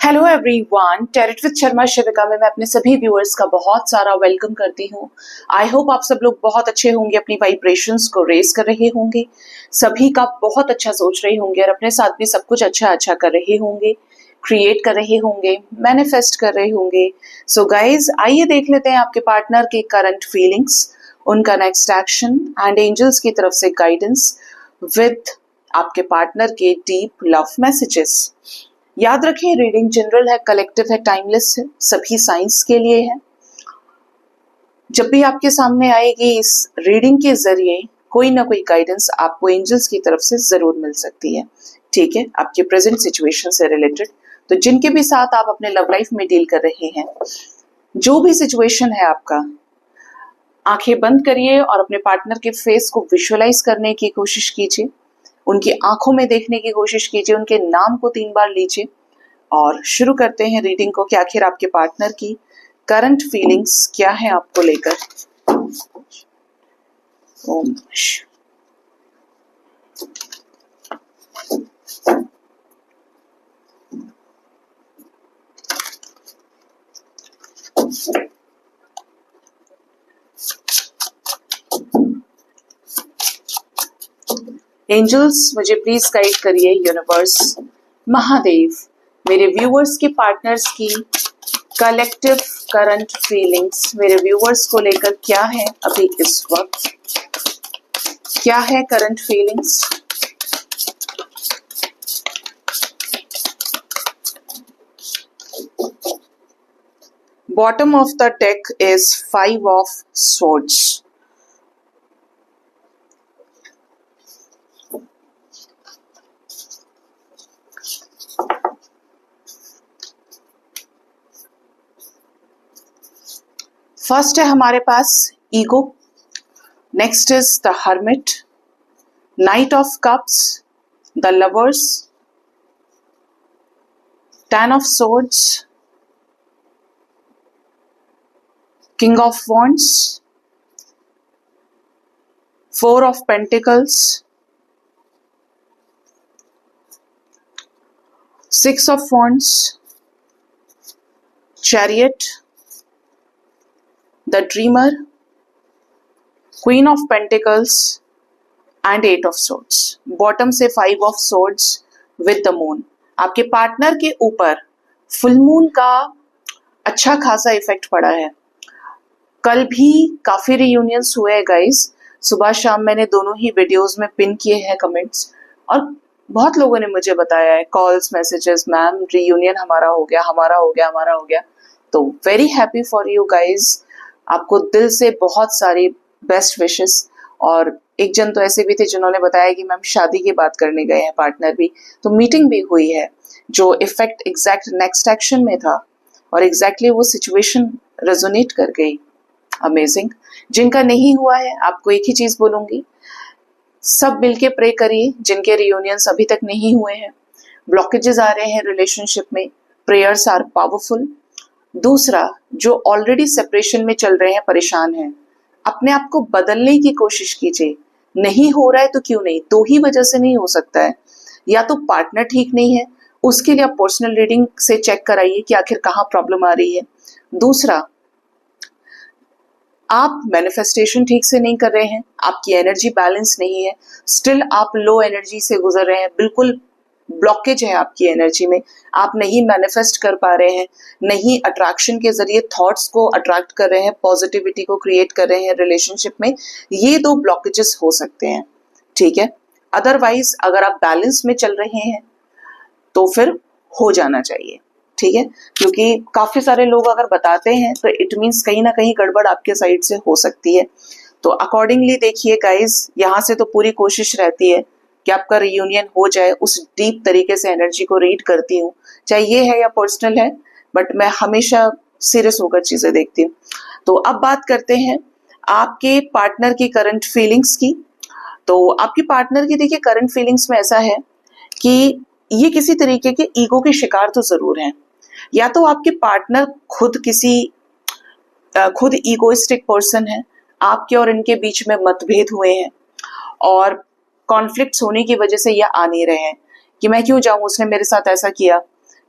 Hello everyone, टेरिट with Sharma शिविका में मैं अपने सभी व्यूअर्स का बहुत सारा वेलकम करती हूँ। आई होप आप सब लोग बहुत अच्छे होंगे, अपनी वाइब्रेशंस को रेज कर रहे होंगे, सभी का बहुत अच्छा सोच रहे होंगे और अपने साथ भी सब कुछ अच्छा अच्छा कर रहे होंगे, क्रिएट कर रहे होंगे, मैनिफेस्ट कर रहे होंगे। सो गाइज, आइए देख लेते हैं आपके पार्टनर के करंट फीलिंग्स, उनका नेक्स्ट एक्शन एंड एंजल्स की तरफ से गाइडेंस विद आपके पार्टनर के डीप लव मैसेजेस। याद रखें, रीडिंग जनरल है, कलेक्टिव है, टाइमलेस है, सभी साइंस के लिए है। जब भी आपके सामने आएगी इस रीडिंग के जरिए कोई ना कोई गाइडेंस आपको एंजल्स की तरफ से जरूर मिल सकती है, ठीक है, आपके प्रेजेंट सिचुएशन से रिलेटेड। तो जिनके भी साथ आप अपने लव लाइफ में डील कर रहे हैं, जो भी सिचुएशन है आपका, आंखें बंद करिए और अपने पार्टनर के फेस को विजुअलाइज करने की कोशिश कीजिए, उनकी आंखों में देखने की कोशिश कीजिए, उनके नाम को 3 बार लीजिए और शुरू करते हैं रीडिंग को कि आखिर आपके पार्टनर की करंट फीलिंग्स क्या है आपको लेकर। ओम एंजल्स, मुझे प्लीज गाइड करिए। यूनिवर्स, महादेव, मेरे व्यूअर्स के पार्टनर्स की कलेक्टिव करंट फीलिंग्स मेरे व्यूअर्स को लेकर क्या है अभी इस वक्त, क्या है current feelings. Bottom of the deck is 5 of swords. First है हमारे पास ego, next is the hermit, knight of cups, the lovers, 10 of swords, king of wands, 4 of pentacles, 6 of wands, chariot, the dreamer, queen of pentacles and 8 of swords. Bottom से 5 of swords with the moon. आपके partner के ऊपर full moon का अच्छा खासा effect पड़ा है। कल भी काफी रियूनियंस हुए हैं गाइस, सुबह शाम मैंने दोनों ही वीडियोस में पिन किए हैं कमेंट्स, और बहुत लोगों ने मुझे बताया है, कॉल्स, मैसेजेस, मैम रियूनियन हमारा हो गया, हमारा हो गया, हमारा हो गया। तो very happy for you guys, आपको दिल से बहुत सारी बेस्ट विशेस। और एक जन तो ऐसे भी थे जिन्होंने बताया कि मैम शादी की बात करने गए हैं पार्टनर भी, तो मीटिंग भी हुई है, जो इफेक्ट एग्जैक्ट नेक्स्ट एक्शन में था और एग्जैक्टली वो सिचुएशन रेजोनेट कर गई। अमेजिंग। जिनका नहीं हुआ है, आपको एक ही चीज बोलूंगी, सब मिलके प्रे करिए। जिनके रियूनियंस अभी तक नहीं हुए हैं, ब्लॉकेजेस आ रहे हैं रिलेशनशिप में, प्रेयर्स आर पावरफुल। दूसरा, जो ऑलरेडी सेपरेशन में चल रहे हैं, परेशान हैं, अपने आप को बदलने की कोशिश कीजिए। नहीं हो रहा है तो क्यों नहीं, 2 ही वजह से नहीं हो सकता है, या तो पार्टनर ठीक नहीं है, उसके लिए आप पर्सनल रीडिंग से चेक कराइए कि आखिर कहाँ प्रॉब्लम आ रही है। दूसरा, आप मैनिफेस्टेशन ठीक से नहीं कर रहे हैं, आपकी एनर्जी बैलेंस नहीं है, स्टिल आप लो एनर्जी से गुजर रहे हैं, बिल्कुल ब्लॉकेज है आपकी एनर्जी में, आप नहीं मैनिफेस्ट कर पा रहे हैं, नहीं अट्रैक्शन के जरिए थॉट्स को अट्रैक्ट कर रहे हैं, पॉजिटिविटी को क्रिएट कर रहे हैं रिलेशनशिप में। ये 2 ब्लॉकेजेस हो सकते हैं, ठीक है। अदरवाइज अगर आप बैलेंस में चल रहे हैं तो फिर हो जाना चाहिए, ठीक है, क्योंकि काफी सारे लोग अगर बताते हैं तो इट मीन्स कहीं ना कहीं गड़बड़ आपके साइड से हो सकती है। तो अकॉर्डिंगली देखिए गाइज, यहाँ से तो पूरी कोशिश रहती है कि आपका रियूनियन हो जाए। उस डीप तरीके से एनर्जी को रीड करती हूँ, चाहे ये है या पर्सनल है, बट मैं हमेशा सीरियस होकर चीजें देखती हूँ। तो अब बात करते हैं आपके पार्टनर की करंट फीलिंग्स की। तो आपके पार्टनर की देखिए करंट फीलिंग्स में ऐसा है कि ये किसी तरीके के ईगो के शिकार तो जरूर हैं, या तो आपके पार्टनर खुद ईगोइस्टिक पर्सन है, आपके और इनके बीच में मतभेद हुए हैं और कॉन्फ्लिक्ट्स होने की वजह से ये आ नहीं रहे हैं कि मैं क्यों जाऊं, उसने मेरे साथ ऐसा किया,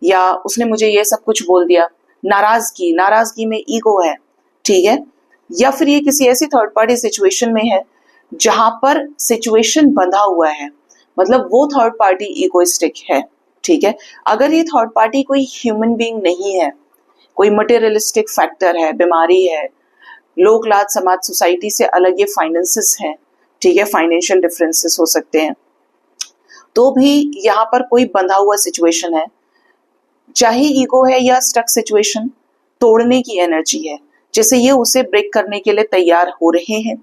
या उसने मुझे ये सब कुछ बोल दिया, नाराजगी में ईगो है, ठीक है। या फिर ये किसी ऐसी थर्ड पार्टी सिचुएशन में है जहां पर सिचुएशन बंधा हुआ है, मतलब वो थर्ड पार्टी इगोइस्टिक है, ठीक है। अगर ये थर्ड पार्टी कोई ह्यूमन बीइंग नहीं है, कोई मटेरियलिस्टिक फैक्टर है, बीमारी है, लोक लाज समाज सोसाइटी से अलग ये फाइनेंसेस हैं, ठीक है, फाइनेंशियल डिफरेंसेस हो सकते हैं, तो भी यहाँ पर कोई बंधा हुआ सिचुएशन है, चाहे ईगो है या स्टक सिचुएशन, तोड़ने की एनर्जी है, जैसे ये उसे ब्रेक करने के लिए तैयार हो रहे हैं।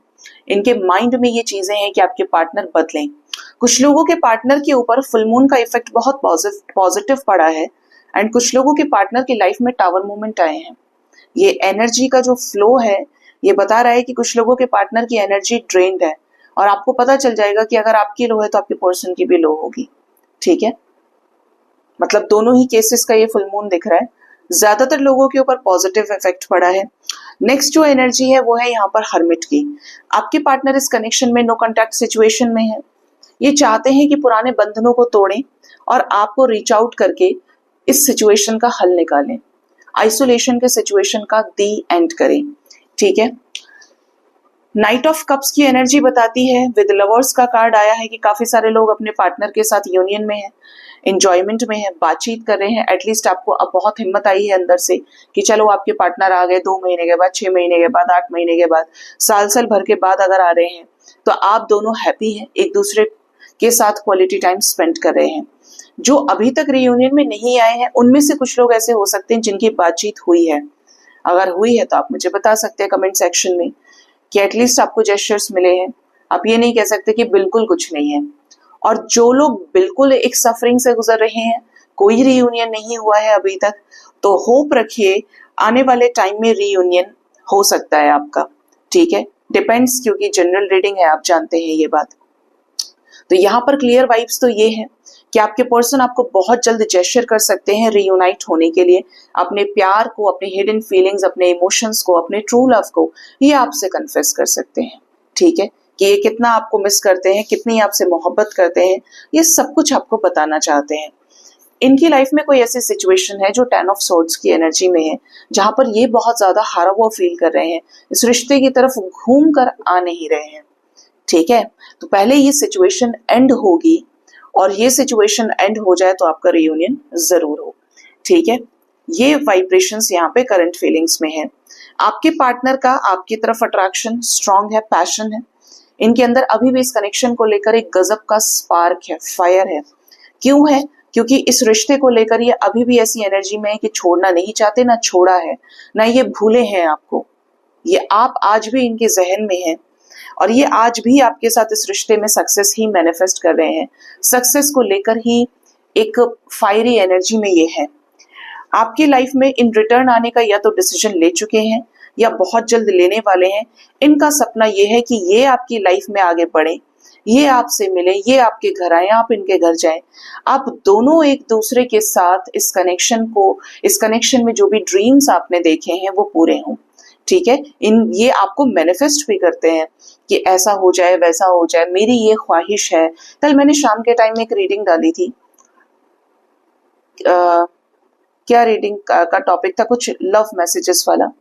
इनके माइंड में ये चीजें हैं कि आपके पार्टनर बदलें। कुछ लोगों के पार्टनर के ऊपर फुल मून का इफेक्ट बहुत पॉजिटिव पड़ा है एंड कुछ लोगों के पार्टनर की लाइफ में टावर मूवमेंट आए हैं। ये एनर्जी का जो फ्लो है ये बता रहा है कि कुछ लोगों के पार्टनर की एनर्जी ड्रेन्ड है और आपको पता चल जाएगा कि अगर आपकी लो है तो आपके पर्सन की भी लो होगी, ठीक है। मतलब दोनों ही केसेस का ये फुल मून दिख रहा है, ज्यादातर लोगों के ऊपर पॉजिटिव इफेक्ट पड़ा है। नेक्स्ट जो एनर्जी है वो है यहाँ पर हर्मिट की। आपके पार्टनर इस कनेक्शन में नो कॉन्टैक्ट सिचुएशन में है, ये चाहते हैं कि पुराने बंधनों को तोड़ें और आपको रीच आउट करके इस सिचुएशन का हल निकालें, आइसोलेशन के सिचुएशन का दी एंड करें, ठीक है। नाइट ऑफ कप्स की एनर्जी बताती है, विद लवर्स का कार्ड आया है कि काफी सारे लोग अपने पार्टनर के साथ यूनियन में हैं, एंजॉयमेंट में है, बातचीत कर रहे हैं। एटलीस्ट आपको अब बहुत हिम्मत आई है अंदर से कि चलो आपके पार्टनर आ गए 2 महीने के बाद, 6 महीने के बाद, 8 महीने के बाद, साल भर के बाद अगर आ रहे हैं तो आप दोनों हैप्पी हैं, एक दूसरे के साथ क्वालिटी टाइम स्पेंड कर रहे हैं। जो अभी तक रियूनियन में नहीं आए हैं उनमें से कुछ लोग ऐसे हो सकते हैं जिनकी बातचीत हुई है। अगर हुई है तो आप मुझे बता सकते हैं कमेंट सेक्शन में कि एटलीस्ट आपको जेस्चर्स मिले हैं। आप ये नहीं कह सकते कि बिल्कुल कुछ नहीं है। और जो लोग बिल्कुल एक सफरिंग से गुजर रहे हैं, कोई रियूनियन नहीं हुआ है अभी तक, तो होप रखिए आने वाले टाइम में रियूनियन हो सकता है आपका, ठीक है। डिपेंड्स, क्योंकि जनरल रीडिंग है, आप जानते हैं ये बात। तो यहाँ पर क्लियर वाइब्स तो ये है कि आपके पर्सन आपको बहुत जल्द जेस्चर कर सकते हैं रियूनाइट होने के लिए, अपने प्यार को, अपने हिडन फीलिंग्स, अपने इमोशंस को, अपने ट्रू लव को ये आपसे कन्फेस कर सकते हैं, ठीक है, कि ये कितना आपको मिस करते हैं, कितनी आपसे मोहब्बत करते हैं, ये सब कुछ आपको बताना चाहते हैं। इनकी लाइफ में कोई ऐसी सिचुएशन है जो 10 ऑफ सोर्ड्स की एनर्जी में है, जहां पर ये बहुत ज्यादा हारा हुआ फील कर रहे हैं, इस रिश्ते की तरफ घूम कर आ नहीं रहे हैं, ठीक है। तो पहले ये सिचुएशन एंड होगी और ये सिचुएशन एंड हो जाए तो आपका रियूनियन जरूर हो, ठीक है। ये वाइब्रेशंस यहाँ पे करंट फीलिंग्स में है। आपके पार्टनर का आपकी तरफ अट्रैक्शन स्ट्रांग है, पैशन है, इनके अंदर अभी भी इस कनेक्शन को लेकर एक गजब का स्पार्क है, फायर है। क्यों है? क्योंकि इस रिश्ते को लेकर ये अभी भी ऐसी एनर्जी में है कि छोड़ना नहीं चाहते, ना छोड़ा है, ना ये भूले हैं आपको। ये आप आज भी इनके जहन में है और ये आज भी आपके साथ इस रिश्ते में सक्सेस ही मैनिफेस्ट कर रहे हैं। सक्सेस को लेकर ही एक फायरी एनर्जी में ये है। आपकी लाइफ में इन रिटर्न आने का या तो डिसीजन ले चुके हैं या बहुत जल्द लेने वाले हैं। इनका सपना ये है कि ये आपकी लाइफ में आगे बढ़े, ये आपसे मिले, ये आपके घर आए, आप इनके घर जाएं। आप दोनों एक दूसरे के साथ इस कनेक्शन में जो भी ड्रीम्स आपने देखे हैं वो पूरे हों, ठीक है। ये आपको मैनिफेस्ट भी करते हैं कि ऐसा हो जाए, वैसा हो जाए, मेरी ये ख्वाहिश है। कल मैंने शाम के टाइम में एक रीडिंग डाली थी, क्या रीडिंग का टॉपिक था, कुछ लव मैसेजेस वाला।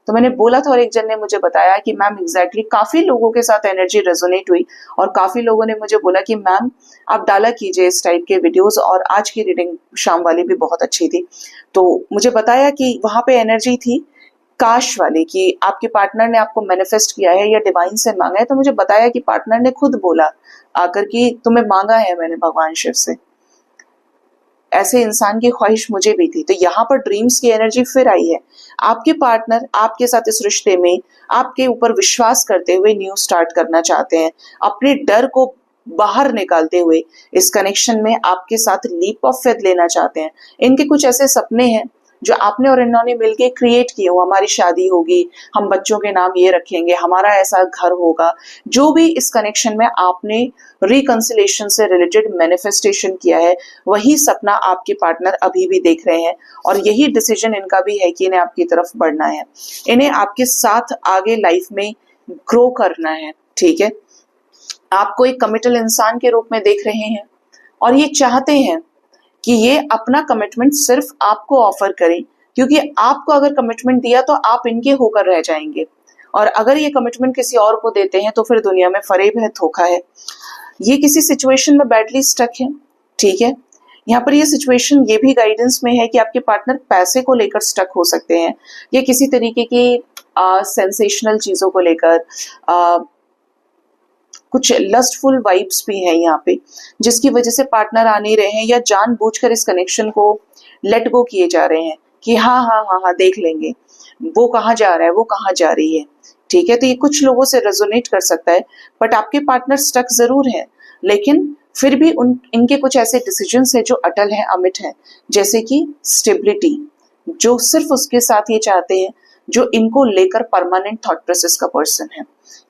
तो मैंने बोला था और एक जन ने मुझे बताया कि मैम एग्जैक्टली काफी लोगों के साथ एनर्जी रेजोनेट हुई और काफी लोगों ने मुझे बोला कि मैम आप डाला कीजिए इस टाइप के वीडियोस, और आज की रीडिंग शाम वाली भी बहुत अच्छी थी। तो मुझे बताया कि वहां पे एनर्जी थी काश वाली, कि आपके पार्टनर ने आपको मैनिफेस्ट किया है या डिवाइन से मांगा है। तो मुझे बताया कि पार्टनर ने खुद बोला आकर कि तुम्हें मांगा है मैंने भगवान शिव से। ऐसे इंसान की ख्वाहिश मुझे भी थी। तो यहाँ पर ड्रीम्स की एनर्जी फिर आई है। आपके पार्टनर आपके साथ इस रिश्ते में आपके ऊपर विश्वास करते हुए न्यू स्टार्ट करना चाहते हैं, अपने डर को बाहर निकालते हुए इस कनेक्शन में आपके साथ लीप ऑफ फेथ लेना चाहते हैं। इनके कुछ ऐसे सपने हैं जो आपने और इन्होंने मिलके क्रिएट किए हो, हमारी शादी होगी, हम बच्चों के नाम ये रखेंगे, हमारा ऐसा घर होगा। जो भी इस कनेक्शन में आपने रिकंसिलेशन से रिलेटेड मैनिफेस्टेशन किया है, वही सपना आपके पार्टनर अभी भी देख रहे हैं और यही डिसीजन इनका भी है कि इन्हें आपकी तरफ बढ़ना है, इन्हें आपके साथ आगे लाइफ में ग्रो करना है, ठीक है। आपको एक कमिटल इंसान के रूप में देख रहे हैं और ये चाहते हैं कि ये अपना कमिटमेंट सिर्फ आपको ऑफर करें, क्योंकि आपको अगर कमिटमेंट दिया तो आप इनके होकर रह जाएंगे, और अगर ये कमिटमेंट किसी और को देते हैं तो फिर दुनिया में फरेब है, धोखा है। ये किसी सिचुएशन में बैडली स्टक है, ठीक है। यहाँ पर ये सिचुएशन ये भी गाइडेंस में है कि आपके पार्टनर पैसे को लेकर स्टक हो सकते हैं, या किसी तरीके की सेंसेशनल चीजों को लेकर, कुछ लस्टफुल वाइब्स भी हैं यहाँ पे, जिसकी वजह से पार्टनर आ नहीं रहे हैं, या जानबूझकर इस कनेक्शन को लेट गो किए जा रहे हैं कि हाँ हाँ हाँ हाँ देख लेंगे, वो कहाँ जा रहा है, वो कहाँ जा रही है, ठीक है। तो ये कुछ लोगों से रेजोनेट कर सकता है, बट आपके पार्टनर स्टक जरूर है, लेकिन फिर भी इनके कुछ ऐसे डिसीजंस है जो अटल हैं, अमिट हैं, जैसे कि स्टेबिलिटी, जो सिर्फ उसके साथ ये चाहते हैं जो इनको लेकर परमानेंट थॉट प्रोसेस का पर्सन है,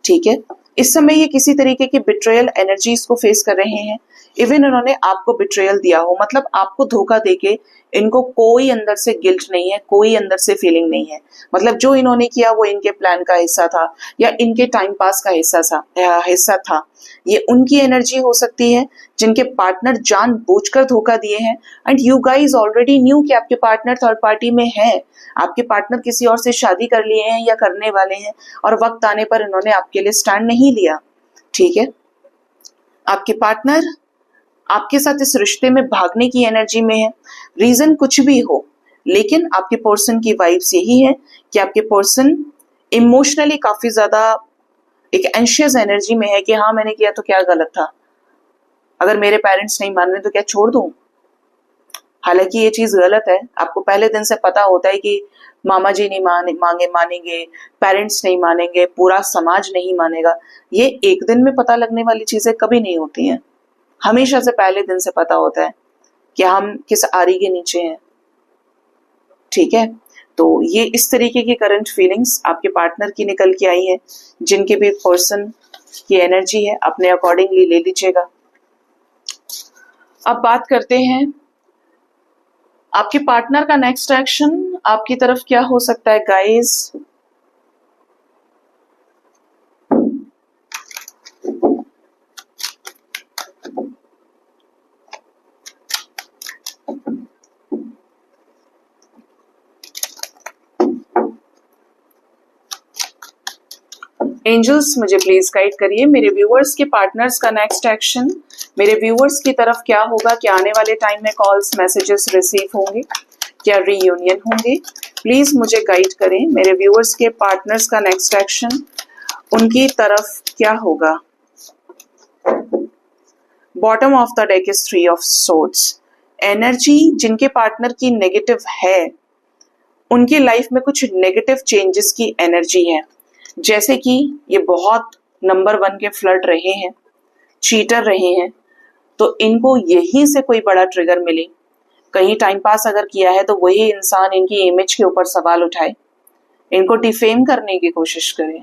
ठीक है। इस समय ये किसी तरीके की बिट्रेयल एनर्जीज को फेस कर रहे हैं। इवन उन्होंने आपको बिट्रेयल दिया हो, मतलब आपको धोखा देके इनको कोई अंदर से गिल्ट नहीं है, कोई अंदर से फीलिंग नहीं है, मतलब जो इन्होंने किया वो इनके प्लान का हिस्सा था या इनके टाइम पास का हिस्सा था। ये उनकी एनर्जी हो सकती है जिनके पार्टनर जानबूझकर धोखा दिए हैं, and you guys already knew कि आपके पार्टनर थर्ड पार्टी में है, आपके पार्टनर किसी और से शादी कर लिए हैं या करने वाले हैं, और वक्त आने पर इन्होंने आपके लिए स्टैंड नहीं लिया, ठीक है। आपके पार्टनर आपके साथ इस रिश्ते में भागने की एनर्जी में है, रीजन कुछ भी हो, लेकिन आपके पर्सन की वाइब्स यही है कि आपके पर्सन इमोशनली काफी ज्यादा एक एंशियस एनर्जी में है कि हाँ मैंने किया तो क्या गलत था, अगर मेरे पेरेंट्स नहीं मान रहे तो क्या छोड़ दूं। हालांकि ये चीज गलत है, आपको पहले दिन से पता होता है कि मामा जी नहीं मानेंगे, पेरेंट्स नहीं मानेंगे, पूरा समाज नहीं मानेगा। ये एक दिन में पता लगने वाली चीजें कभी नहीं होती हैं, हमेशा से पहले दिन से पता होता है कि हम किस आरी के नीचे हैं, ठीक है। तो ये इस तरीके की करंट फीलिंग्स आपके पार्टनर की निकल के आई है, जिनके भी पर्सन की एनर्जी है अपने अकॉर्डिंगली ले लीजिएगा। अब बात करते हैं आपके पार्टनर का नेक्स्ट एक्शन आपकी तरफ क्या हो सकता है गाइस। एंजल्स मुझे प्लीज गाइड करिए मेरे व्यूअर्स के पार्टनर्स का नेक्स्ट एक्शन, मेरे व्यूअर्स की तरफ क्या होगा, क्या आने वाले टाइम में कॉल्स मैसेजेस रिसीव होंगे, क्या रीयूनियन होंगे, प्लीज मुझे गाइड करें। मेरे व्यूअर्स के पार्टनर्स का नेक्स्ट एक्शन उनकी तरफ क्या होगा। Bottom of the deck is 3 of swords. Energy जिनके पार्टनर की नेगेटिव है, उनकी लाइफ में कुछ नेगेटिव चेंजेस की एनर्जी है, जैसे कि ये बहुत नंबर 1 के फ्लर्ट रहे हैं, चीटर रहे हैं, तो इनको यहीं से कोई बड़ा ट्रिगर मिले, कहीं टाइम पास अगर किया है तो वही इंसान इनकी इमेज के ऊपर सवाल उठाए, इनको डिफेम करने की कोशिश करे,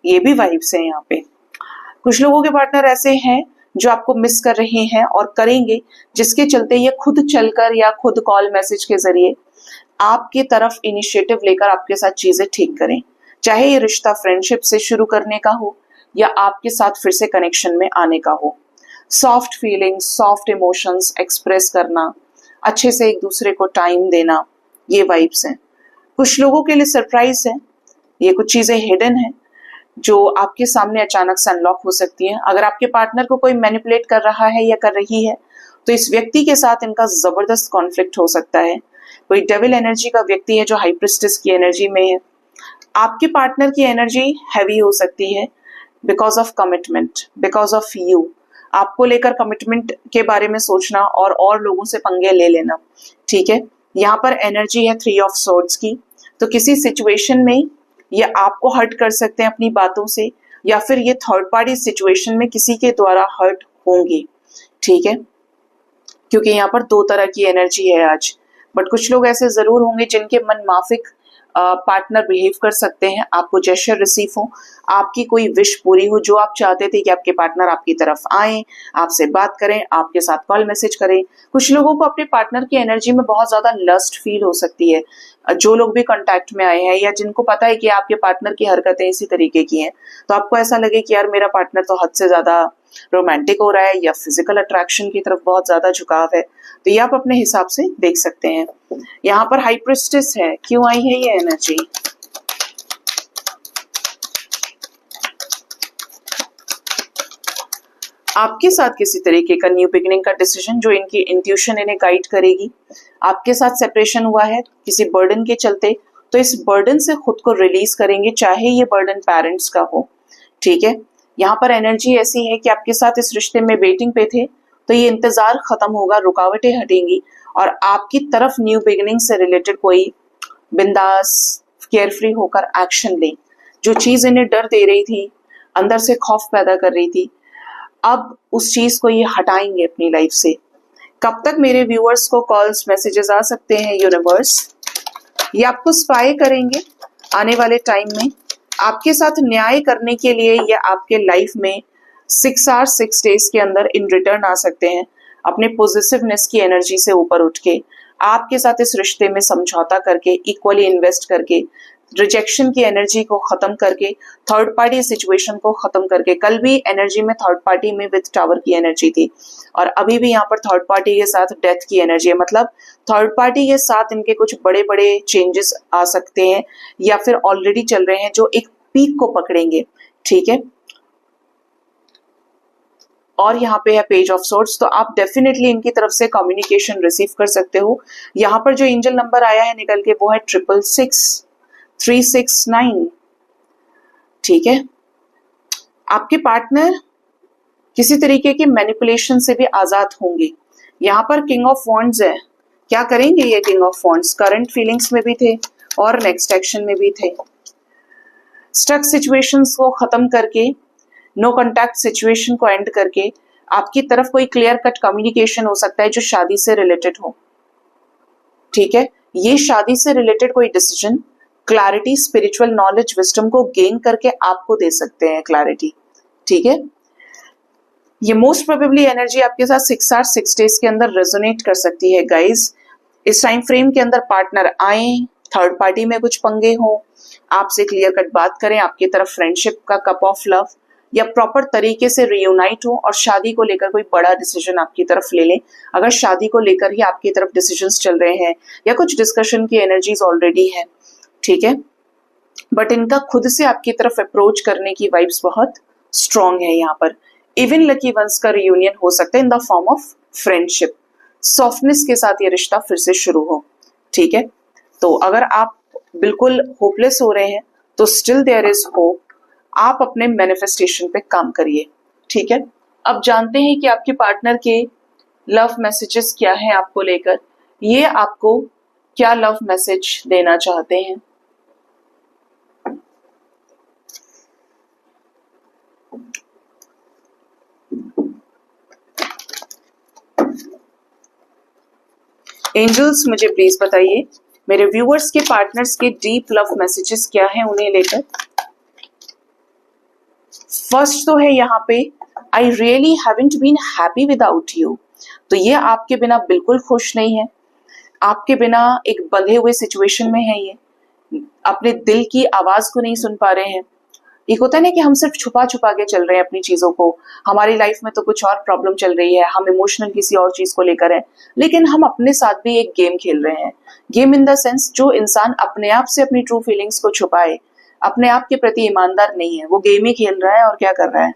ये भी वाइब्स है यहाँ पे। कुछ लोगों के पार्टनर ऐसे हैं जो आपको मिस कर रहे हैं और करेंगे, जिसके चलते ये खुद चलकर या खुद कॉल मैसेज के जरिए आपकी तरफ इनिशिएटिव लेकर आपके साथ चीजें ठीक करें, चाहे ये रिश्ता फ्रेंडशिप से शुरू करने का हो या आपके साथ फिर से कनेक्शन में आने का हो। Soft feelings, soft emotions express करना, अच्छे से एक दूसरे को टाइम देना, ये वाइब्स हैं। कुछ लोगों के लिए सरप्राइज है, ये कुछ चीजें हिडन है जो आपके सामने अचानक से अनलॉक हो सकती हैं। अगर आपके पार्टनर को कोई मैनिपुलेट कर रहा है या कर रही है तो इस व्यक्ति के साथ इनका जबरदस्त कॉन्फ्लिक्ट हो सकता है। कोई डेविल एनर्जी का व्यक्ति है जो हाई प्रिस्टेस की एनर्जी में है। आपके पार्टनर की एनर्जी हैवी हो सकती है because of commitment, because of you, आपको लेकर कमिटमेंट के बारे में सोचना और लोगों से पंगे ले लेना, ठीक है। यहाँ पर एनर्जी है 3 ऑफ सोर्ड्स की, तो किसी सिचुएशन में ये आपको हर्ट कर सकते हैं अपनी बातों से, या फिर ये थर्ड पार्टी सिचुएशन में किसी के द्वारा हर्ट होंगे, ठीक है, क्योंकि यहाँ पर 2 तरह की एनर्जी है आज। बट कुछ लोग ऐसे जरूर होंगे जिनके मन माफिक पार्टनर बिहेव कर सकते हैं, आपको जेस्चर रिसीव हो, आपकी कोई विश पूरी हो, जो आप चाहते थे कि आपके पार्टनर आपकी तरफ आए, आपसे बात करें, आपके साथ कॉल मैसेज करें। कुछ लोगों को अपने पार्टनर की एनर्जी में बहुत ज्यादा लस्ट फील हो सकती है। जो लोग भी कांटेक्ट में आए हैं या जिनको पता है कि आपके पार्टनर की हरकतें इसी तरीके की हैं, तो आपको ऐसा लगे कि यार मेरा पार्टनर तो हद से ज्यादा रोमांटिक हो रहा है या फिजिकल अट्रैक्शन की तरफ बहुत ज्यादा झुकाव है, तो ये आप अपने हिसाब से देख सकते हैं। यहाँ पर हाई प्रिस्टेस है, क्यों आई है ये एनर्जी? आपके साथ किसी तरीके का न्यू बिगिनिंग का डिसीजन जो इनकी इंट्यूशन इन्हें गाइड करेगी। आपके साथ सेपरेशन हुआ है किसी बर्डन के चलते, तो इस बर्डन से खुद को रिलीज करेंगे, चाहे ये बर्डन पेरेंट्स का हो। ठीक है, यहाँ पर एनर्जी ऐसी है कि आपके साथ इस रिश्ते में वेटिंग पे थे, तो ये इंतजार खत्म होगा, रुकावटें हटेंगी और आपकी तरफ न्यू बिगिनिंग से रिलेटेड कोई बिंदास केयरफ्री होकर एक्शन लें। जो चीज इन्हें डर दे रही थी, अंदर से खौफ पैदा कर रही थी, अब उस चीज को ये हटाएंगे अपनी लाइफ से। कब तक मेरे व्यूअर्स को कॉल्स मैसेजेस आ सकते हैं यूनिवर्स? ये आपको स्पाई करेंगे आने वाले टाइम में, आपके साथ न्याय करने के लिए ये आपके लाइफ में 6 hours 6 days के अंदर इन रिटर्न आ सकते हैं, अपने पॉजिटिवनेस की एनर्जी से ऊपर उठ के आपके साथ इस रिश्ते में समझौता करके, इक्वली इन्वेस्ट करके, रिजेक्शन की एनर्जी को खत्म करके, थर्ड पार्टी सिचुएशन को खत्म करके। कल भी एनर्जी में थर्ड पार्टी में विद टावर की एनर्जी थी और अभी भी यहाँ पर थर्ड पार्टी के साथ डेथ की एनर्जी है। मतलब थर्ड पार्टी के साथ इनके कुछ बड़े बड़े चेंजेस आ सकते हैं या फिर ऑलरेडी चल रहे हैं जो एक पीक को पकड़ेंगे। ठीक है, और यहाँ पे है पेज ऑफ सोर्ड्स, तो आप डेफिनेटली इनकी तरफ से कम्युनिकेशन रिसीव कर सकते हो। यहाँ पर जो एंजल नंबर आया है निकल के वो है 666-369। ठीक है, आपके पार्टनर किसी तरीके के मैनिपुलेशन से भी आजाद होंगे। यहाँ पर किंग ऑफ वॉन्ड्स है, क्या करेंगे ये king of wands? Current feelings में भी थे और नेक्स्ट एक्शन में भी थे। स्टक सिचुएशंस को खत्म करके, नो कॉन्टैक्ट सिचुएशन को एंड करके आपकी तरफ कोई क्लियर कट कम्युनिकेशन हो सकता है जो शादी से रिलेटेड हो। ठीक है, ये शादी से रिलेटेड कोई decision, clarity, spiritual knowledge, wisdom को गेन करके आपको दे सकते हैं क्लैरिटी। ठीक है, ये मोस्ट प्रोबेबली एनर्जी आपके साथ 6 hours 6 days के अंदर रेजोनेट कर सकती है गाइज। इस टाइम फ्रेम के अंदर पार्टनर आए, थर्ड पार्टी में कुछ पंगे हो, आपसे क्लियर कट बात करें, आपकी तरफ फ्रेंडशिप का कप ऑफ लव या प्रॉपर तरीके से रियूनाइट हो और शादी को लेकर कोई बड़ा डिसीजन आपकी तरफ ले लें। अगर शादी को लेकर ही आपकी तरफ डिसीजंस चल रहे हैं या कुछ डिस्कशन की एनर्जीज ऑलरेडी है, ठीक है, बट इनका खुद से आपकी तरफ अप्रोच करने की वाइब्स बहुत स्ट्रॉन्ग है। यहाँ पर इवन लकी वंस का रियूनियन हो सकता है in the form of friendship, softness के साथ ये रिश्ता फिर से शुरू हो। ठीक है, तो अगर आप बिल्कुल होपलेस हो रहे हैं तो स्टिल देयर इज होप, आप अपने मैनिफेस्टेशन पे काम करिए। ठीक है, अब जानते हैं कि आपके पार्टनर के लव मैसेजेस क्या हैं आपको लेकर, ये आपको क्या लव मैसेज देना चाहते हैं। एंजल्स मुझे प्लीज बताइए मेरे व्यूअर्स के पार्टनर्स के डीप लव मैसेजेस क्या हैं उन्हें लेकर। फर्स्ट तो है यहाँ पे I really haven't been happy without you, तो ये आपके बिना बिल्कुल खुश नहीं है, आपके बिना एक बंधे हुए सिचुएशन में है, ये अपने दिल की आवाज को नहीं सुन पा रहे हैं। एक होता है ना कि हम सिर्फ छुपा छुपा के चल रहे हैं अपनी चीजों को, हमारी लाइफ में तो कुछ और प्रॉब्लम चल रही है, हम इमोशनल किसी और चीज को लेकर हैं, लेकिन हम अपने साथ भी एक गेम खेल रहे हैं। गेम इन द सेंस, जो इंसान अपने आप से अपनी ट्रू फीलिंग्स को छुपाए, अपने आप के प्रति ईमानदार नहीं है, वो गेम ही खेल रहा है और क्या कर रहा है।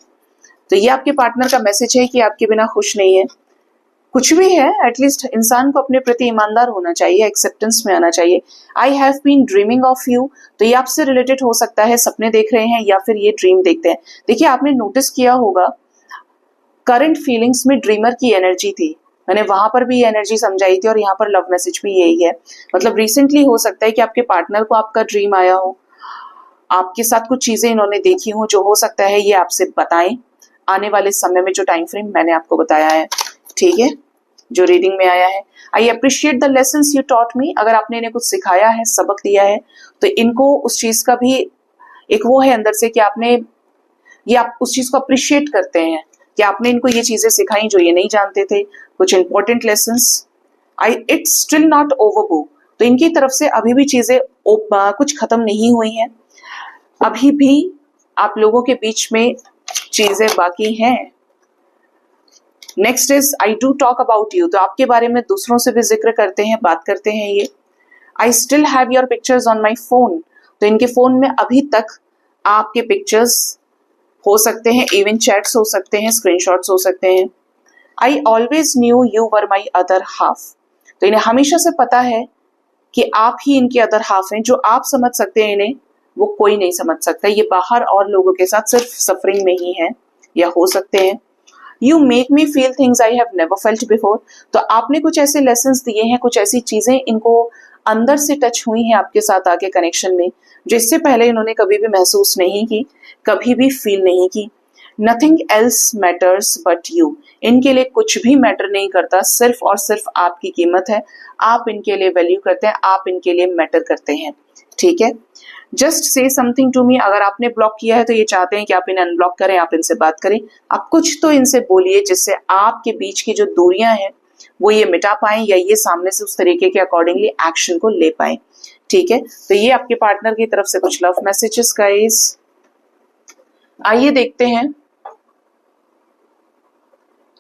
तो ये आपके पार्टनर का मैसेज है कि आपके बिना खुश नहीं है। कुछ भी है, एटलीस्ट इंसान को अपने प्रति ईमानदार होना चाहिए, एक्सेप्टेंस में आना चाहिए। I have been dreaming of you, तो ये आपसे रिलेटेड हो सकता है, सपने देख रहे हैं या फिर ये ड्रीम देखते हैं। देखिए, आपने नोटिस किया होगा करंट फीलिंग्स में ड्रीमर की एनर्जी थी, मैंने वहां पर भी ये एनर्जी समझाई थी और यहाँ पर लव मैसेज भी यही है। मतलब रिसेंटली हो सकता है कि आपके पार्टनर को आपका ड्रीम आया हो, आपके साथ कुछ चीजें इन्होंने देखी हो, जो हो सकता है ये आपसे बताएं आने वाले समय में, जो टाइम फ्रेम मैंने आपको बताया है। ठीक है, जो रीडिंग में आया है, I appreciate the lessons you taught me, अगर आपने इन्हें कुछ सिखाया है, सबक दिया है, तो इनको उस चीज का भी एक वो है अंदर से कि आपने ये, आप उस चीज को अप्रिशिएट करते हैं कि आपने इनको ये चीजें सिखाई जो ये नहीं जानते थे, कुछ important lessons. I it's still not over, तो इनकी तरफ से अभी भी चीजें कुछ खत्म नहीं हुई हैं, अभी भी आप लोगों के बीच में चीजें बाकी हैं। Next is I do talk about you, तो आपके बारे में दूसरों से भी जिक्र करते हैं, बात करते हैं ये। I still have your pictures on my phone, तो इनके फोन में अभी तक आपके पिक्चर्स हो सकते हैं, इवन चैट्स हो सकते हैं, स्क्रीनशॉट्स हो सकते हैं। I always new you were my other half, तो इन्हें हमेशा से पता है कि आप ही इनके अदर हाफ हैं। जो आप समझ सकते हैं इन्हें, वो कोई नहीं समझ सकता। ये बाहर और लोगों के साथ सिर्फ सफरिंग में ही है या हो सकते हैं। You make me feel things I have never felt before, तो आपने कुछ ऐसे लेसन्स दिए हैं, कुछ ऐसी चीजें इनको अंदर से टच हुई हैं आपके साथ आके कनेक्शन में, जो इससे पहले इन्होंने कभी भी महसूस नहीं की, कभी भी फील नहीं की। Nothing else matters but you, इनके लिए कुछ भी मैटर नहीं करता, सिर्फ और सिर्फ आपकी कीमत है। आप इनके लिए वैल्यू करते हैं, आप इनके लिए मैटर करते हैं। ठीक है, just say something to me, अगर आपने ब्लॉक किया है तो ये चाहते हैं कि आप इन्हें अनब्लॉक करें, आप इनसे बात करें, आप कुछ तो इनसे बोलिए जिससे आपके बीच की जो दूरियां हैं वो ये मिटा पाएं, या ये सामने से उस तरीके के अकॉर्डिंगली एक्शन को ले पाएं। ठीक है, तो ये आपके पार्टनर की तरफ से कुछ लव मैसेजेस गाइस। आइए देखते हैं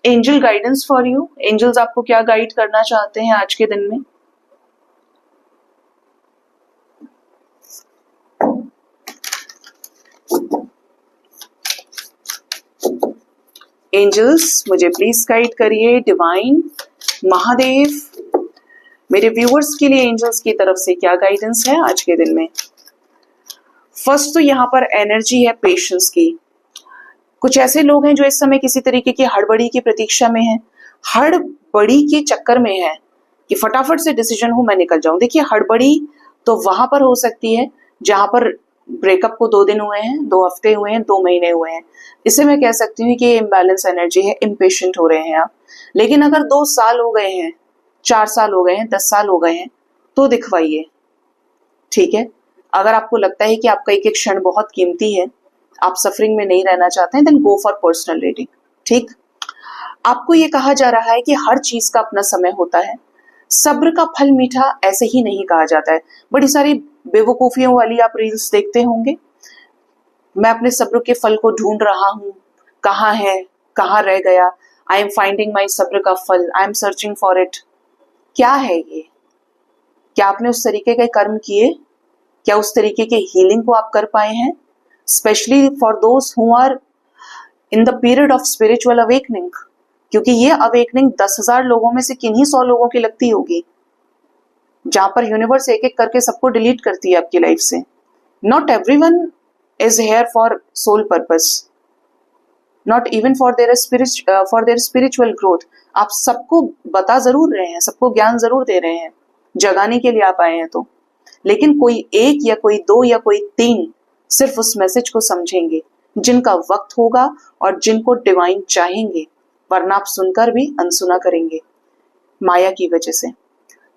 angel guidance for you, angels आपको क्या गाइड करना चाहते हैं आज के दिन में। एंजल्स मुझे प्लीज गाइड करिए। डिवाइन, महादेव, मेरे व्यूअर्स के लिए एंजल्स की तरफ से क्या गाइडेंस है आज के दिन में। फर्स्ट तो यहाँ पर एनर्जी है पेशेंस की। कुछ ऐसे लोग हैं जो इस समय किसी तरीके की हड़बड़ी की प्रतीक्षा में हैं, हड़बड़ी के चक्कर में है कि फटाफट से डिसीजन हो, मैं निकल जाऊं। देखिए, हड़बड़ी तो वहां पर हो सकती है जहां पर ब्रेकअप को 2 दिन हुए हैं, 2 हफ्ते हुए हैं, 2 महीने हुए हैं। इसे मैं कह सकती हूँ कि ये इम्बैलेंस एनर्जी है, इम्पेशेंट हो रहे हैं आप। लेकिन अगर 2 साल हो गए हैं, 4 साल हो गए हैं, 10 साल हो गए हैं, तो दिखवाइए। ठीक है, अगर आपको लगता है कि आपका एक एक क्षण बहुत कीमती है, आप सफरिंग में नहीं रहना चाहते हैं, then go for personal reading. ठीक, आपको ये कहा जा रहा है कि हर चीज का अपना समय होता है। सब्र का फल मीठा ऐसे ही नहीं कहा जाता है। बड़ी सारी बेवकूफियों वाली आप रील्स देखते होंगे, मैं अपने सब्र के फल को ढूंढ रहा हूं, कहाँ है, कहाँ रह गया, आई एम फाइंडिंग माई सब्र का फल, I am searching for it. क्या है ये? क्या आपने उस तरीके के कर्म किए? क्या उस तरीके के हीलिंग को आप कर पाए हैं? Specially for those who are in the period of spiritual awakening, क्योंकि ये अवेकनिंग 10,000 लोगों में से किन्हीं 100 लोगों की लगती होगी, जहां पर यूनिवर्स एक एक करके सबको डिलीट करती है आपकी लाइफ से। Not everyone is here for soul purpose, not even for their spiritual growth. आप सबको बता जरूर रहे हैं, सबको ज्ञान जरूर दे रहे हैं, जगाने के लिए आप आए हैं तो, लेकिन कोई एक या कोई 2 या कोई 3 सिर्फ उस मैसेज को समझेंगे, जिनका वक्त होगा और जिनको डिवाइन चाहेंगे, वरना आप सुनकर भी अनसुना करेंगे माया की वजह से।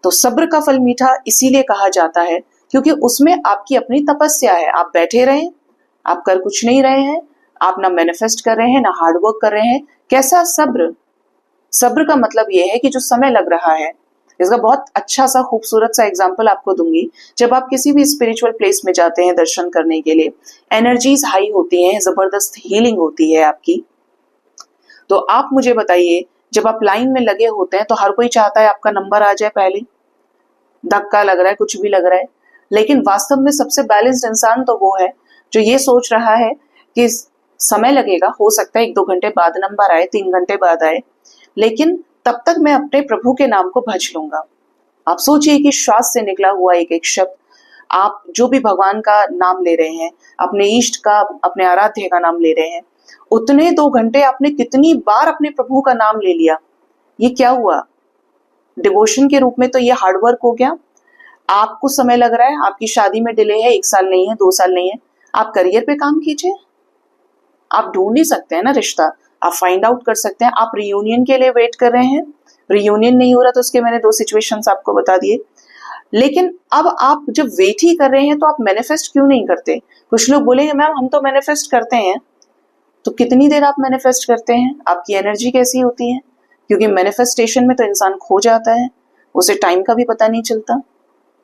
तो सब्र का फल मीठा इसीलिए कहा जाता है क्योंकि उसमें आपकी अपनी तपस्या है। आप बैठे रहें, आप कर कुछ नहीं रहे हैं, आप ना मैनिफेस्ट कर रहे हैं, ना हार्डवर्क कर रहे हैं। कैसा सब्र? सब्र का मतलब यह है कि जो समय लग रहा है, इसका बहुत अच्छा सा खूबसूरत सा एग्जाम्पल आपको दूंगी। जब आप किसी भी स्पिरिचुअल प्लेस में जाते हैं दर्शन करने के लिए, एनर्जीज हाई होती हैं, जबरदस्त हीलिंग होती है आपकी। तो आप मुझे बताइए, जब आप लाइन में लगे होते हैं तो हर कोई चाहता है आपका नंबर आ जाए पहले, धक्का लग रहा है, कुछ भी लग रहा है, लेकिन वास्तव में सबसे बैलेंस्ड इंसान तो वो है जो ये सोच रहा है कि समय लगेगा, हो सकता है 1-2 घंटे बाद नंबर आए, 3 घंटे बाद आए, लेकिन तब तक मैं अपने प्रभु के नाम को भज लूंगा। आप सोचिए कि श्वास से निकला हुआ एक एक शब्द, आप जो भी भगवान का नाम ले रहे हैं, अपने इष्ट का, अपने आराध्य का नाम ले रहे हैं, उतने 2 घंटे आपने कितनी बार अपने प्रभु का नाम ले लिया। ये क्या हुआ? डिवोशन के रूप में तो ये हार्डवर्क हो गया। आपको समय लग रहा है, आपकी शादी में डिले है, 1 साल नहीं है, 2 साल नहीं है, आप करियर पे काम कीजिए। आप ढूंढ ही सकते हैं ना रिश्ता, आप फाइंड आउट कर सकते हैं। आप रियूनियन के लिए वेट कर रहे हैं, रियूनियन नहीं हो रहा, तो उसके मैंने 2 सिचुएशंस आपको बता दिए। लेकिन अब आप जब वेट ही कर रहे हैं तो आप मैनिफेस्ट क्यों नहीं करते? कुछ लोग बोलेंगे मैम हम तो मैनिफेस्ट करते हैं, तो कितनी देर आप मैनिफेस्ट करते हैं? आपकी एनर्जी कैसी होती है? क्योंकि मैनिफेस्टेशन में तो इंसान खो जाता है, उसे टाइम का भी पता नहीं चलता।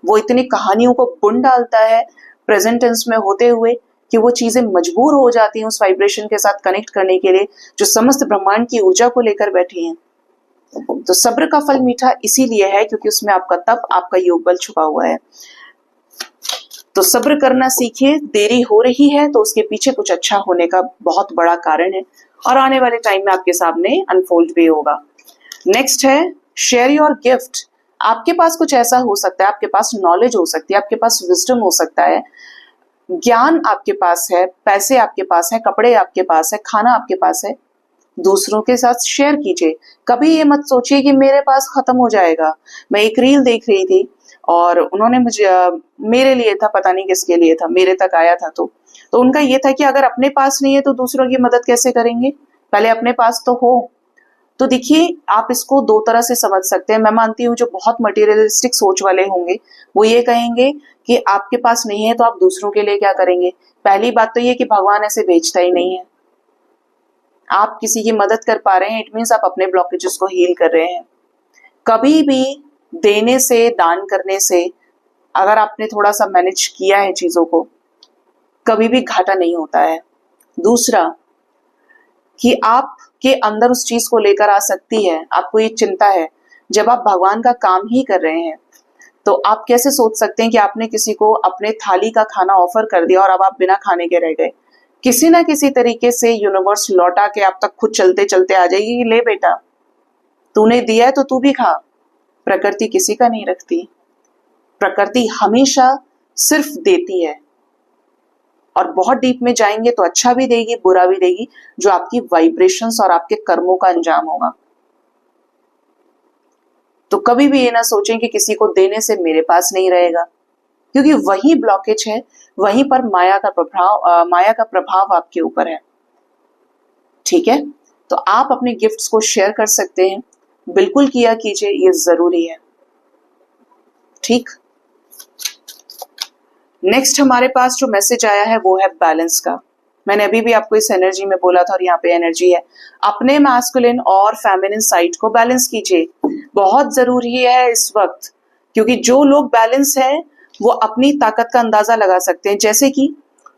वो इतनी कहानियों को बुन डालता है प्रेजेंट टेंस में होते हुए कि वो चीजें मजबूर हो जाती हैं उस वाइब्रेशन के साथ कनेक्ट करने के लिए जो समस्त ब्रह्मांड की ऊर्जा को लेकर बैठी हैं। तो सब्र का फल मीठा इसीलिए है क्योंकि उसमें आपका तप, आपका योग बल छुपा हुआ है। तो सब्र करना सीखिए। देरी हो रही है तो उसके पीछे कुछ अच्छा होने का बहुत बड़ा कारण है और आने वाले टाइम में आपके सामने अनफोल्ड भी होगा। नेक्स्ट है शेयर योर गिफ्ट। आपके पास कुछ ऐसा हो सकता है, आपके पास नॉलेज हो सकती है, आपके पास विजडम हो सकता है, ज्ञान आपके पास है, पैसे आपके पास है, कपड़े आपके पास है, खाना आपके पास है, दूसरों के साथ शेयर कीजिए। कभी ये मत सोचिए कि मेरे पास खत्म हो जाएगा। मैं एक रील देख रही थी और उन्होंने मुझे मेरे लिए था, पता नहीं किसके लिए था, मेरे तक आया था तो उनका ये था कि अगर अपने पास नहीं है तो दूसरों की मदद कैसे करेंगे, पहले अपने पास तो हो। तो देखिए आप इसको दो तरह से समझ सकते हैं। मैं मानती हूँ जो बहुत मटेरियलिस्टिक सोच वाले होंगे वो ये कहेंगे कि आपके पास नहीं है तो आप दूसरों के लिए क्या करेंगे। पहली बात तो ये कि भगवान ऐसे बेचता ही नहीं है। आप किसी की मदद कर पा रहे हैं, इट मीन्स आप अपने ब्लॉकेजेस को हील कर रहे हैं। कभी भी देने से, दान करने से, अगर आपने थोड़ा सा मैनेज किया है चीजों को, कभी भी घाटा नहीं होता है। दूसरा कि आपके अंदर उस चीज को लेकर आ सकती है, आपको ये चिंता है, जब आप भगवान का काम ही कर रहे हैं तो आप कैसे सोच सकते हैं कि आपने किसी को अपने थाली का खाना ऑफर कर दिया और अब आप बिना खाने के रह गए। किसी ना किसी तरीके से यूनिवर्स लौटा के आप तक खुद चलते चलते आ जाएगी कि ले बेटा तूने दिया है तो तू भी खा। प्रकृति किसी का नहीं रखती, प्रकृति हमेशा सिर्फ देती है और बहुत डीप में जाएंगे तो अच्छा भी देगी, बुरा भी देगी, जो आपकी वाइब्रेशंस और आपके कर्मों का अंजाम होगा। तो कभी भी ये ना सोचें कि किसी को देने से मेरे पास नहीं रहेगा, क्योंकि वही ब्लॉकेज है, वहीं पर माया का प्रभाव आपके ऊपर है। ठीक है, तो आप अपने गिफ्ट्स को शेयर कर सकते हैं, बिल्कुल किया कीजिए, ये जरूरी है। ठीक, नेक्स्ट हमारे पास जो मैसेज आया है वो है बैलेंस का। मैंने अभी भी आपको इस एनर्जी में बोला था और यहाँ पे एनर्जी है। अपने मैस्कुलिन और फेमिनिन साइड को बैलेंस कीजिए, बहुत जरूरी है इस वक्त, क्योंकि जो लोग बैलेंस है वो अपनी ताकत का अंदाजा लगा सकते हैं। जैसे कि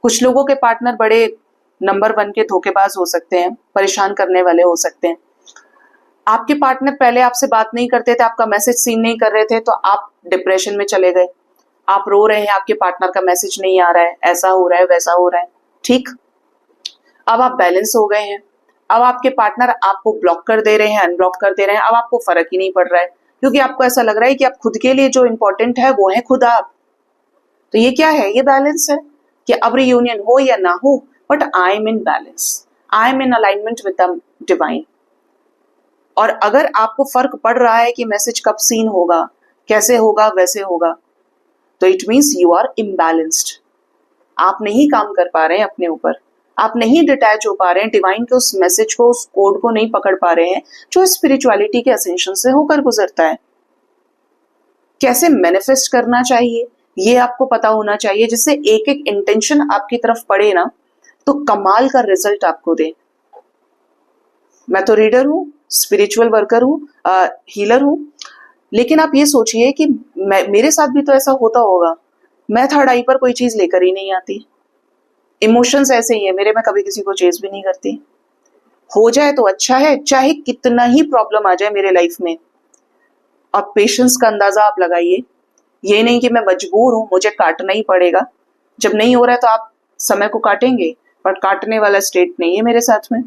कुछ लोगों के पार्टनर बड़े नंबर 1 के धोखेबाज हो सकते हैं, परेशान करने वाले हो सकते हैं। आपके पार्टनर पहले आपसे बात नहीं करते थे, आपका मैसेज सीन नहीं कर रहे थे, तो आप डिप्रेशन में चले गए, आप रो रहे हैं, आपके पार्टनर का मैसेज नहीं आ रहा है, ऐसा हो रहा है, वैसा हो रहा है। ठीक, अब आप बैलेंस हो गए हैं, अब आपके पार्टनर आपको ब्लॉक कर दे रहे हैं, अनब्लॉक कर दे रहे हैं, अब आपको फर्क ही नहीं पड़ रहा है, क्योंकि आपको ऐसा लग रहा है कि आप खुद के लिए जो इंपॉर्टेंट है वो है खुद आप। तो ये क्या है, ये बैलेंस है कि अब रियूनियन हो या ना हो, but I am in balance, I am in alignment with the divine. और अगर आपको फर्क पड़ रहा है कि मैसेज कब सीन होगा, कैसे होगा, वैसे होगा, तो it means you are imbalanced. आप नहीं काम कर पा रहे हैं अपने ऊपर, आप नहीं डिटैच हो पा रहे हैं, डिवाइन के उस मैसेज को, उस कोड को नहीं पकड़ पा रहे हैं जो स्पिरिचुअलिटी के असेंशन से होकर गुजरता है। कैसे मैनिफेस्ट करना चाहिए ये आपको पता होना चाहिए, जिससे एक एक इंटेंशन आपकी तरफ पड़े ना तो कमाल का रिजल्ट आपको दे। मैं तो रीडर हूँ, स्पिरिचुअल वर्कर हूँ, हीलर हूँ, लेकिन आप ये सोचिए कि मेरे साथ भी तो ऐसा होता होगा। मैं थर्ड आई पर कोई चीज लेकर ही नहीं आती, इमोशंस ऐसे ही है मेरे, मैं कभी किसी को चेज भी नहीं करती। हो जाए तो अच्छा है, चाहे कितना ही प्रॉब्लम आ जाए मेरे लाइफ में। और पेशेंस का अंदाजा आप लगाइए, ये नहीं कि मैं मजबूर हूं, मुझे काटना ही पड़ेगा। जब नहीं हो रहा है तो आप समय को काटेंगे, पर काटने वाला स्टेट नहीं है मेरे साथ में।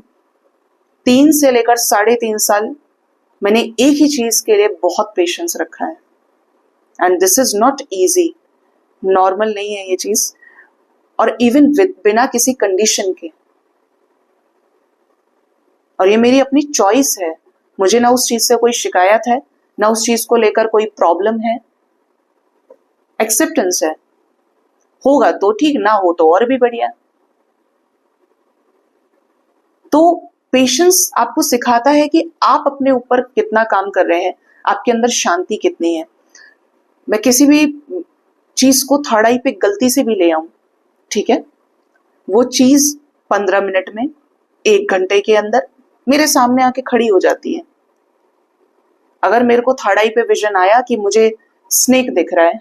3 से लेकर 3.5 साल मैंने एक ही चीज के लिए बहुत पेशेंस रखा है, and this is not easy, normal नहीं है ये चीज, और इवन बिना किसी कंडीशन के। और ये मेरी अपनी चॉइस है, मुझे ना उस चीज से कोई शिकायत है, ना उस चीज को लेकर कोई प्रॉब्लम है, एक्सेप्टेंस है। होगा तो ठीक, ना हो तो और भी बढ़िया। तो पेशेंस आपको सिखाता है कि आप अपने ऊपर कितना काम कर रहे हैं, आपके अंदर शांति कितनी है। मैं किसी भी चीज को थर्ड आई पे गलती से भी ले आऊं, ठीक है, वो चीज 15 मिनट में, 1 घंटे के अंदर मेरे सामने आके खड़ी हो जाती है। अगर मेरे को थर्ड आई पे विजन आया कि मुझे स्नेक दिख रहा है,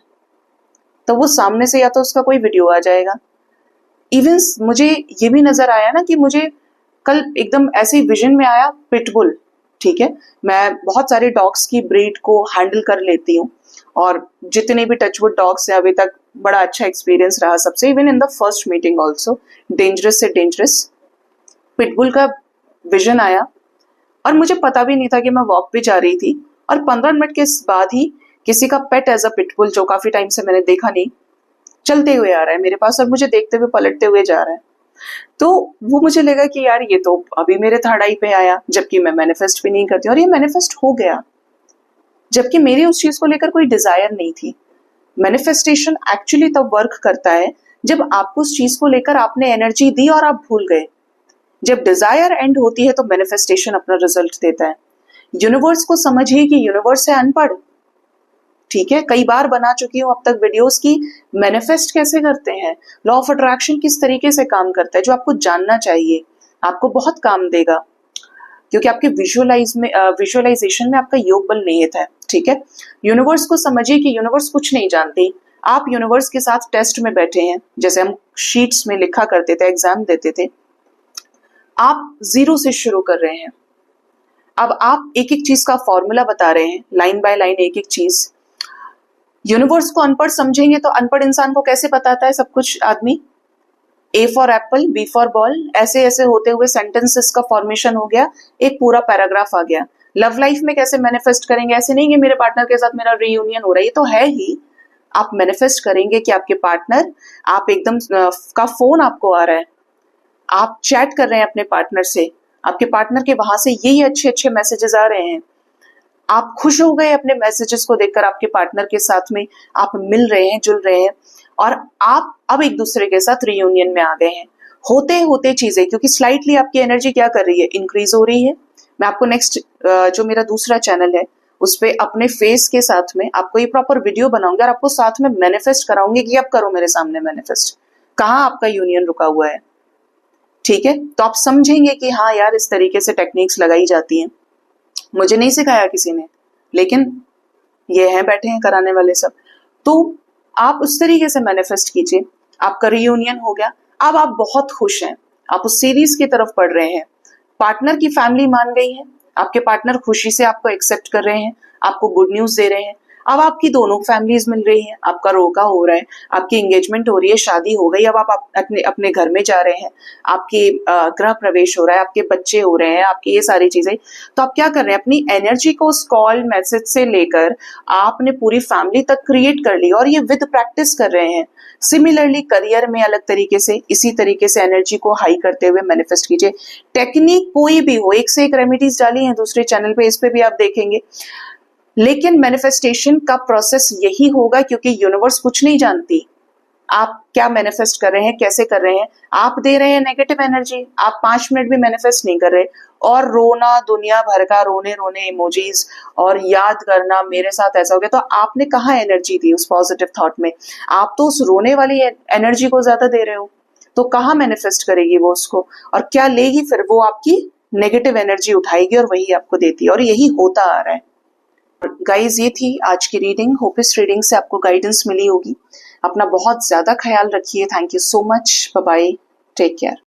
तो वो सामने से या तो उसका कोई वीडियो आ जाएगा, इवन मुझे ये भी नजर आया ना कि मुझे कल एकदम ऐसे विजन में आया पिटबुल। ठीक है, मैं बहुत सारे डॉग्स की ब्रीड को हैंडल कर लेती हूँ और जितने भी टचवुड डॉग्स हैं अभी तक बड़ा अच्छा एक्सपीरियंस रहा सबसे, even in the first meeting also. Dangerous से डेंजरस पिटबुल का विजन आया और मुझे पता भी नहीं था कि मैं वॉक पे जा रही थी और 15 मिनट के बाद ही किसी का पेट एज अ पिटबुल, जो काफी टाइम से मैंने देखा नहीं, चलते हुए आ रहा है मेरे पास और मुझे देखते हुए पलटते हुए जा रहा है। तो वो मुझे लगा कि यार ये तो अभी मेरे थर्ड आई पे आया, जबकि मैं मैनिफेस्ट भी नहीं करती और ये मैनिफेस्ट हो गया, जबकि मेरी उस चीज को लेकर कोई डिजायर नहीं थी। मैनिफेस्टेशन एक्चुअली तब वर्क करता है जब आपको उस चीज को लेकर आपने एनर्जी दी और आप भूल गए। जब डिजायर एंड होती है तो मैनिफेस्टेशन अपना रिजल्ट देता है। यूनिवर्स को समझिए कि यूनिवर्स है अनपढ़। ठीक है, कई बार बना चुकी हूं अब तक वीडियोस की मैनिफेस्ट कैसे करते हैं, लॉ ऑफ अट्रैक्शन किस तरीके से काम करता है, जो आपको जानना चाहिए, आपको बहुत काम देगा क्योंकि आपके विजुअलाइजेशन में आपका योग बल निहित है। ठीक है, यूनिवर्स को समझिए कि यूनिवर्स कुछ नहीं जानती, आप यूनिवर्स के साथ टेस्ट में बैठे हैं। जैसे हम शीट्स में लिखा करते थे, एग्जाम देते थे, आप जीरो से शुरू कर रहे हैं। अब आप एक एक चीज का फॉर्मूला बता रहे हैं, लाइन बाय लाइन एक एक चीज। यूनिवर्स को अनपढ़ समझेंगे तो अनपढ़ इंसान को कैसे बताता है सब कुछ आदमी? A for apple, B for ball, ऐसे ऐसे होते हुए सेंटेंसेस का फॉर्मेशन हो गया, एक पूरा पैराग्राफ आ गया। लव लाइफ में कैसे मैनिफेस्ट करेंगे? ऐसे नहीं कि मेरे पार्टनर के साथ मेरा रीयूनियन हो रहा है, ये तो है ही। आप मैनिफेस्ट करेंगे कि आपके पार्टनर, आप एकदम का फोन आपको आ रहा है, आप चैट कर रहे हैं अपने पार्टनर से, आपके पार्टनर के वहां से यही अच्छे अच्छे मैसेजेस आ रहे हैं, आप खुश हो गए अपने मैसेजेस को देखकर, आपके पार्टनर के साथ में आप मिल रहे हैं, जुल रहे हैं और आप अब एक दूसरे के साथ रियूनियन में आ गए हैं। होते होते चीजें, क्योंकि स्लाइटली आपकी एनर्जी क्या कर रही है, इंक्रीज हो रही है। मैं आपको नेक्स्ट जो मेरा दूसरा चैनल है उस पे अपने फेस के साथ में आपको ये प्रॉपर वीडियो बनाऊंगी और आपको साथ में मैनिफेस्ट कराऊंगी कि अब करो मेरे सामने मैनिफेस्ट, कहाँ आपका यूनियन रुका हुआ है। ठीक है, तो आप समझेंगे कि हाँ यार इस तरीके से टेक्निक्स लगाई जाती हैं। मुझे नहीं सिखाया किसी ने, लेकिन ये हैं बैठे हैं कराने वाले सब। तो आप उस तरीके से मैनिफेस्ट कीजिए, आपका रियूनियन हो गया, अब आप बहुत खुश हैं, आप उस सीरीज की तरफ पढ़ रहे हैं, पार्टनर की फैमिली मान गई है, आपके पार्टनर खुशी से आपको एक्सेप्ट कर रहे हैं, आपको गुड न्यूज दे रहे हैं। अब आपकी दोनों फैमिलीज मिल रही हैं, आपका रोका हो रहा है, आपकी एंगेजमेंट हो रही है, शादी हो गई, अब आप अपने अपने घर में जा रहे हैं, आपके गृह प्रवेश हो रहा है, आपके बच्चे हो रहे हैं, आपकी ये सारी चीजें। तो आप क्या कर रहे हैं, अपनी एनर्जी को उस कॉल मैसेज से लेकर आपने पूरी फैमिली तक क्रिएट कर ली और ये विद प्रैक्टिस कर रहे हैं। सिमिलरली करियर में अलग तरीके से, इसी तरीके से एनर्जी को हाई करते हुए मैनिफेस्ट कीजिए। टेक्निक कोई भी हो, एक से एक रेमेडीज डाली हैं दूसरे चैनल पे, इस पे भी आप देखेंगे, लेकिन मैनिफेस्टेशन का प्रोसेस यही होगा क्योंकि यूनिवर्स कुछ नहीं जानती आप क्या मैनिफेस्ट कर रहे हैं, कैसे कर रहे हैं। आप दे रहे हैं नेगेटिव एनर्जी, आप 5 मिनट भी मैनिफेस्ट नहीं कर रहे और रोना, दुनिया भर का रोने रोने इमोजीज और याद करना मेरे साथ ऐसा हो गया, तो आपने कहाँ एनर्जी दी उस पॉजिटिव थॉट में? आप तो उस रोने वाली एनर्जी को ज्यादा दे रहे हो, तो कहाँ मैनिफेस्ट करेगी वो उसको, और क्या लेगी फिर? वो आपकी नेगेटिव एनर्जी उठाएगी और वही आपको देती है, और यही होता आ रहा है। गाइज ये थी आज की रीडिंग, होप इस रीडिंग से आपको गाइडेंस मिली होगी। अपना बहुत ज्यादा ख्याल रखिए। Thank you so much, bye bye, take care.